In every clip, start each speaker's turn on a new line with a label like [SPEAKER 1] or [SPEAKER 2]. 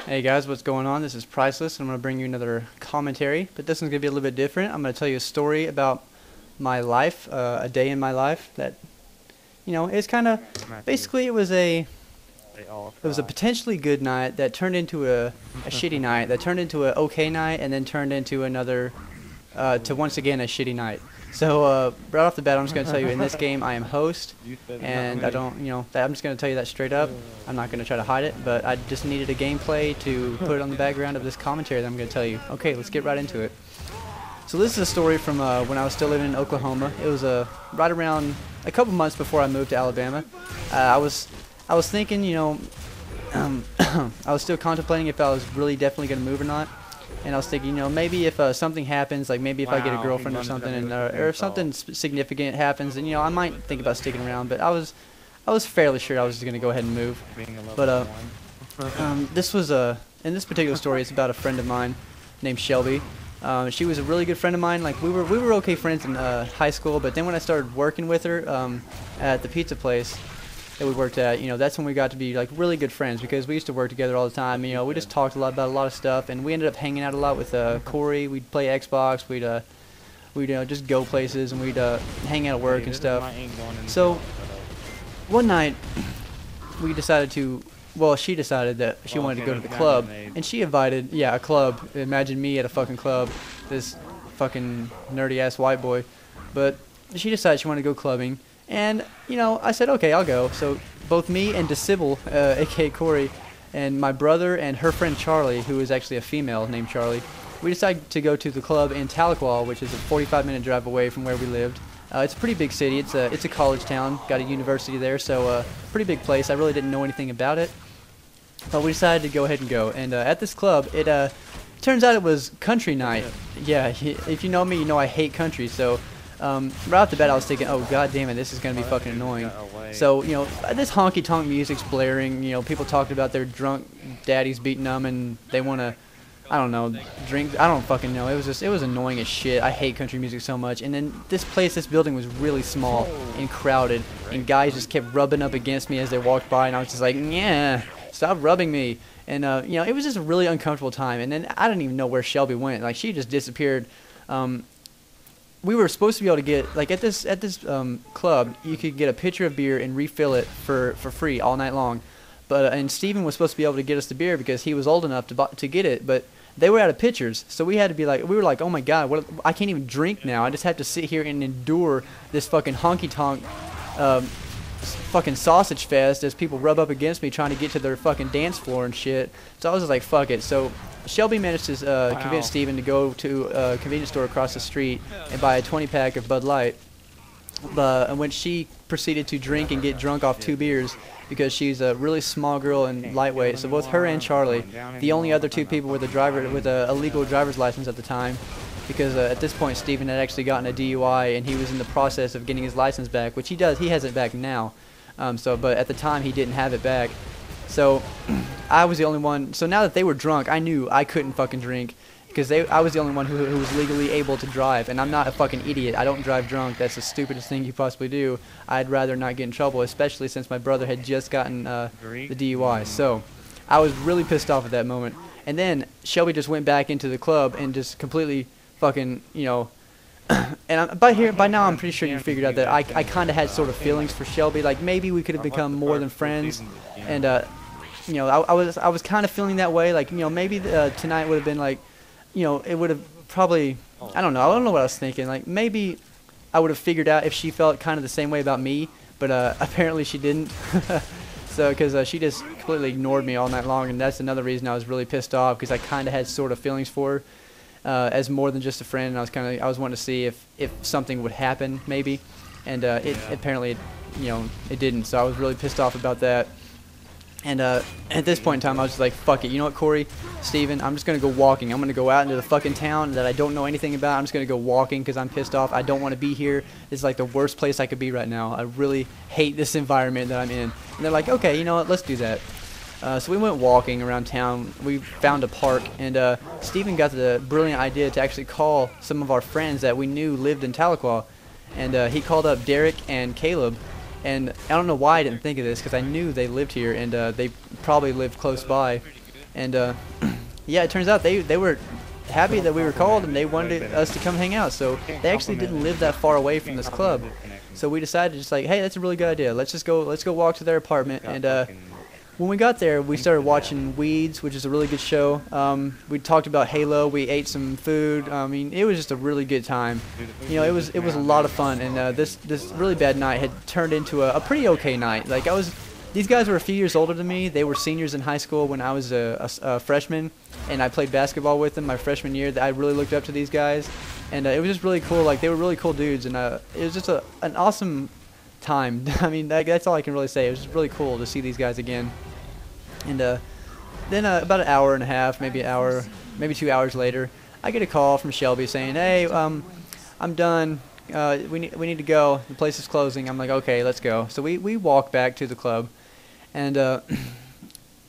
[SPEAKER 1] Hey guys, what's going on? This is Priceless, and I'm going to bring you another commentary, but this one's going to be a little bit different. I'm going to tell you a story about my life, a day in my life that, it's kind of, basically it was a potentially good night that turned into a shitty night, that turned into an okay night, and then turned into another, to once again a shitty night. So, right off the bat, I'm just going to tell you, in this game, I am host, and I don't, I'm just going to tell you that straight up. I'm not going to try to hide it, but I just needed a gameplay to put on the background of this commentary that I'm going to tell you. Okay, let's get right into it. So this is a story from when I was still living in Oklahoma. It was right around a couple months before I moved to Alabama. I was thinking, I was still contemplating if I was really definitely going to move or not. And I was thinking, maybe if something happens, like maybe if I get a girlfriend or something, and or if something significant happens, then I might think about sticking around. But I was fairly sure I was just gonna go ahead and move. But this was in this particular story, it's about a friend of mine named Shelby. She was a really good friend of mine. Like we were okay friends in high school, but then when I started working with her at the pizza place that we worked at, that's when we got to be like really good friends because we used to work together all the time. We just talked a lot about a lot of stuff, and we ended up hanging out a lot with Corey. We'd play Xbox. We'd just go places, and we'd hang out at work and stuff. So one night we decided to. Well, she decided that she wanted to go to the club, and she invited, a club. Imagine me at a fucking club, this fucking nerdy ass white boy. But she decided she wanted to go clubbing. And, I said, okay, I'll go. So both me and DeCivil, a.k.a. Corey, and my brother and her friend Charlie, who is actually a female named Charlie, we decided to go to the club in Tahlequah, which is a 45-minute drive away from where we lived. It's a pretty big city. It's a college town. Got a university there, so pretty big place. I really didn't know anything about it. But we decided to go ahead and go. And at this club, it turns out it was country night. Yeah, if you know me, you know I hate country, so... right off the bat, I was thinking, oh, god damn it, this is going to be fucking annoying. So, this honky-tonk music's blaring, people talking about their drunk daddies beating them, and they want to, I don't know, drink, I don't fucking know. It was annoying as shit. I hate country music so much. And then this building was really small and crowded, and guys just kept rubbing up against me as they walked by, and I was just like, yeah, stop rubbing me. And, it was just a really uncomfortable time. And then I didn't even know where Shelby went. Like, she just disappeared. We were supposed to be able to get, like, at this club, you could get a pitcher of beer and refill it for free all night long. But and Steven was supposed to be able to get us the beer because he was old enough to get it, but they were out of pitchers, so we had to be like, we were like, oh my god, I can't even drink now. I just have to sit here and endure this fucking honky-tonk fucking sausage fest as people rub up against me trying to get to their fucking dance floor and shit. So I was just like, fuck it. So Shelby managed to convince Steven to go to a convenience store across the street and buy a 20-pack of Bud Light. And when she proceeded to drink and get drunk off 2 beers because she's a really small girl and lightweight, so both her and Charlie, the only other 2 people were the driver with a legal driver's license at the time, because at this point Steven had actually gotten a DUI and he was in the process of getting his license back, which he has it back now. But at the time he didn't have it back. So I was the only one. So now that they were drunk, I knew I couldn't fucking drink because I was the only one who was legally able to drive. And I'm not a fucking idiot. I don't drive drunk. That's the stupidest thing you possibly do. I'd rather not get in trouble, especially since my brother had just gotten the DUI. So I was really pissed off at that moment. And then Shelby just went back into the club and just completely fucking, and by now I'm pretty sure you figured out that I kind of had sort of feelings for Shelby. Like maybe we could have become more than friends. And I was kind of feeling that way. Like maybe tonight would have been like, it would have probably, I don't know what I was thinking. Like maybe I would have figured out if she felt kind of the same way about me, but apparently she didn't. So because she just completely ignored me all night long, and that's another reason I was really pissed off, because I kind of had sort of feelings for her. As more than just a friend, and I was wanting to see if something would happen maybe, and it apparently it didn't. So I was really pissed off about that. And at this point in time, I was just like, fuck it. You know what, Corey, Steven, I'm just gonna go walking. I'm gonna go out into the fucking town that I don't know anything about. I'm just gonna go walking because I'm pissed off. I don't want to be here. This is like the worst place I could be right now. I really hate this environment that I'm in. And they're like, okay, you know what, let's do that. So we went walking around town. We found a park, and Steven got the brilliant idea to actually call some of our friends that we knew lived in Tahlequah. And he called up Derek and Caleb. And I don't know why I didn't think of this, because I knew they lived here, and they probably lived close by. And yeah, it turns out they were happy that we were called, and they wanted us to come hang out. So they actually didn't live that far away from this club. So we decided just like, hey, that's a really good idea. Let's go walk to their apartment. And when we got there, we started watching Weeds, which is a really good show. We talked about Halo. We ate some food. I mean, it was just a really good time. You know, it was a lot of fun. And this really bad night had turned into a pretty okay night. Like these guys were a few years older than me. They were seniors in high school when I was a freshman, and I played basketball with them my freshman year. I really looked up to these guys, and it was just really cool. Like, they were really cool dudes, and it was just an awesome time. I mean, that's all I can really say. It was just really cool to see these guys again. And then about an hour and a half, maybe 2 hours later, I get a call from Shelby saying, hey, I'm done. We need to go. The place is closing. I'm like, okay, let's go. So we walk back to the club, and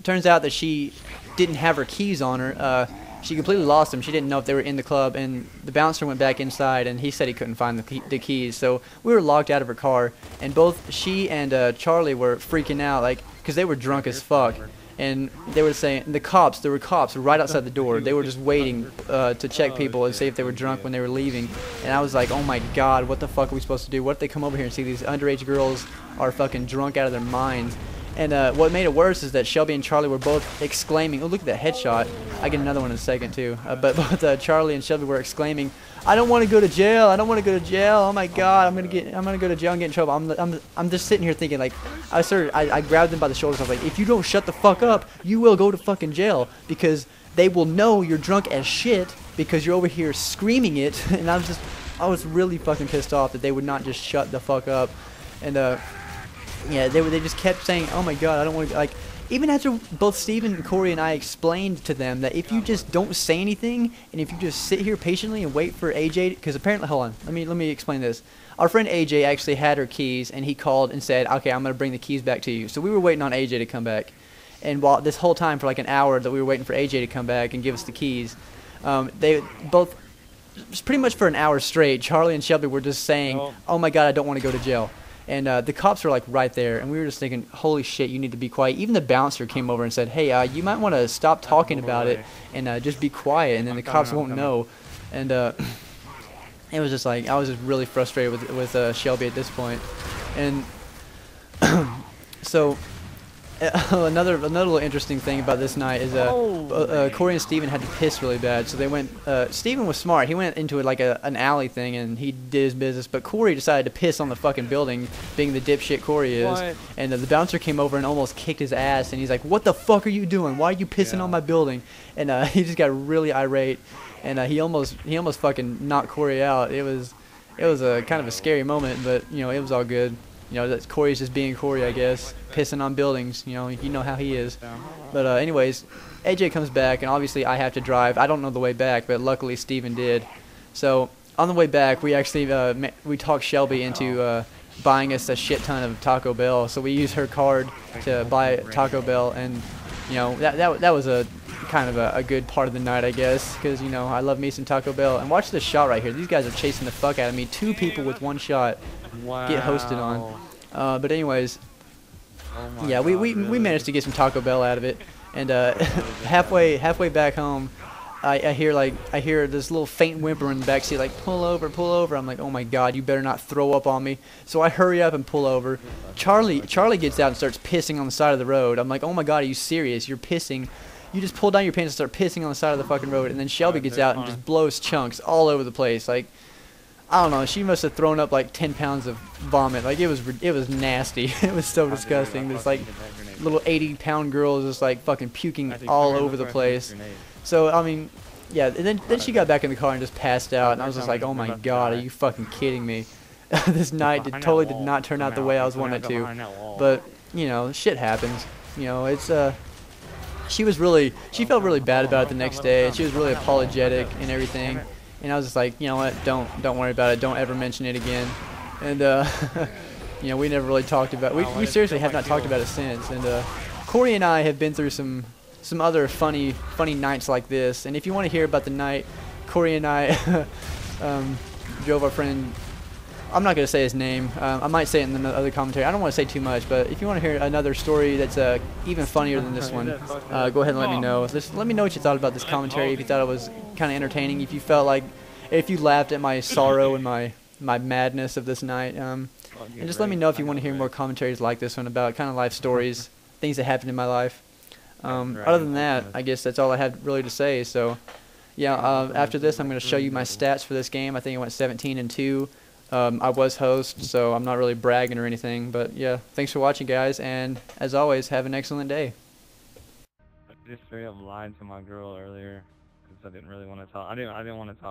[SPEAKER 1] turns out that she didn't have her keys on her. She completely lost them. She didn't know if they were in the club, and the bouncer went back inside, and he said he couldn't find the keys. So we were locked out of her car, and both she and Charlie were freaking out, like, because they were drunk as fuck. And they were saying, there were cops right outside the door. They were just waiting to check people and see if they were drunk when they were leaving. And I was like, oh my god, what the fuck are we supposed to do? What if they come over here and see these underage girls are fucking drunk out of their minds? And what made it worse is that Shelby and Charlie were both exclaiming, oh, look at that headshot. I get another one in a second too. But both Charlie and Shelby were exclaiming, I don't want to go to jail. I don't want to go to jail. Oh my god, I'm gonna go to jail and get in trouble. I'm just sitting here thinking, like, I grabbed them by the shoulders. I was like, if you don't shut the fuck up, you will go to fucking jail, because they will know you're drunk as shit because you're over here screaming it. And I was really fucking pissed off that they would not just shut the fuck up. And yeah, they just kept saying, oh my god, I don't want to, like, even after both Steven, Corey, and I explained to them that if you just don't say anything, and if you just sit here patiently and wait for AJ, because apparently, hold on, let me explain this. Our friend AJ actually had her keys, and he called and said, okay, I'm going to bring the keys back to you. So we were waiting on AJ to come back. And while this whole time, for like an hour that we were waiting for AJ to come back and give us the keys, they both, pretty much for an hour straight, Charlie and Shelby were just saying, oh my god, I don't want to go to jail. And the cops were like right there, and we were just thinking, holy shit, you need to be quiet. Even the bouncer came over and said, hey, you might want to stop talking about it and just be quiet, and then the cops won't know. And it was just like, I was just really frustrated with Shelby at this point. And so another little interesting thing about this night is Corey and Steven had to piss really bad, so they went. Steven was smart. He went into like an alley thing and he did his business, but Corey decided to piss on the fucking building, being the dipshit Corey is. What? And the bouncer came over and almost kicked his ass, and he's like, "What the fuck are you doing? Why are you pissing on my building?" And he just got really irate, and he almost fucking knocked Corey out. It was a kind of a scary moment, but you know, it was all good. You know, that Corey's just being Corey, I guess, pissing on buildings. You know how he is. But anyways, AJ comes back, and obviously I have to drive. I don't know the way back, but luckily Steven did. So on the way back, we actually we talked Shelby into buying us a shit ton of Taco Bell. So we used her card to buy Taco Bell, and you know, that was a kind of a good part of the night, I guess, because you know, I love me some Taco Bell. And watch this shot right here. These guys are chasing the fuck out of me. 2 people with 1 shot.
[SPEAKER 2] Wow.
[SPEAKER 1] Get hosted on. But anyways, yeah, we managed to get some Taco Bell out of it, and halfway back home, I hear this little faint whimper in the backseat, like, pull over. I'm like, oh my god, you better not throw up on me. So I hurry up and pull over. Charlie gets out and starts pissing on the side of the road. I'm like, oh my god, are you serious? You're pissing. You just pull down your pants and start pissing on the side of the fucking road. And then Shelby gets out and just blows chunks all over the place. Like, I don't know, she must have thrown up like 10 pounds of vomit. Like, it was nasty. It was so disgusting. This like little 80-pound girl is just like fucking puking all over the place. So I mean, yeah. And then she got back in the car and just passed out. And I was just like, oh my god, are you fucking kidding me? This night totally did not turn out the way I was wanting it to. But you know, shit happens. You know, it's she felt really bad about it the next day, and she was really apologetic and everything. And I was just like, you know what, don't worry about it. Don't ever mention it again. And you know, we never really talked about it. We seriously have not talked about it since. And Corey and I have been through some other funny nights like this. And if you want to hear about the night Corey and I drove our friend I'm not going to say his name. I might say it in the other commentary. I don't want to say too much, but if you want to hear another story that's even funnier than this one, go ahead and let me know. Let me know what you thought about this commentary, if you thought it was kind of entertaining, if you felt like, if you laughed at my sorrow and my madness of this night. And just let me know if you want to hear more commentaries like this one about kind of life stories, things that happened in my life. Other than that, I guess that's all I had really to say. So, yeah, after this, I'm going to show you my stats for this game. I think I went 17-2. I was host, so I'm not really bragging or anything. But, yeah, thanks for watching, guys. And, as always, have an excellent day.
[SPEAKER 2] I just straight up lied to my girl earlier because I didn't really want to talk. I didn't want to talk.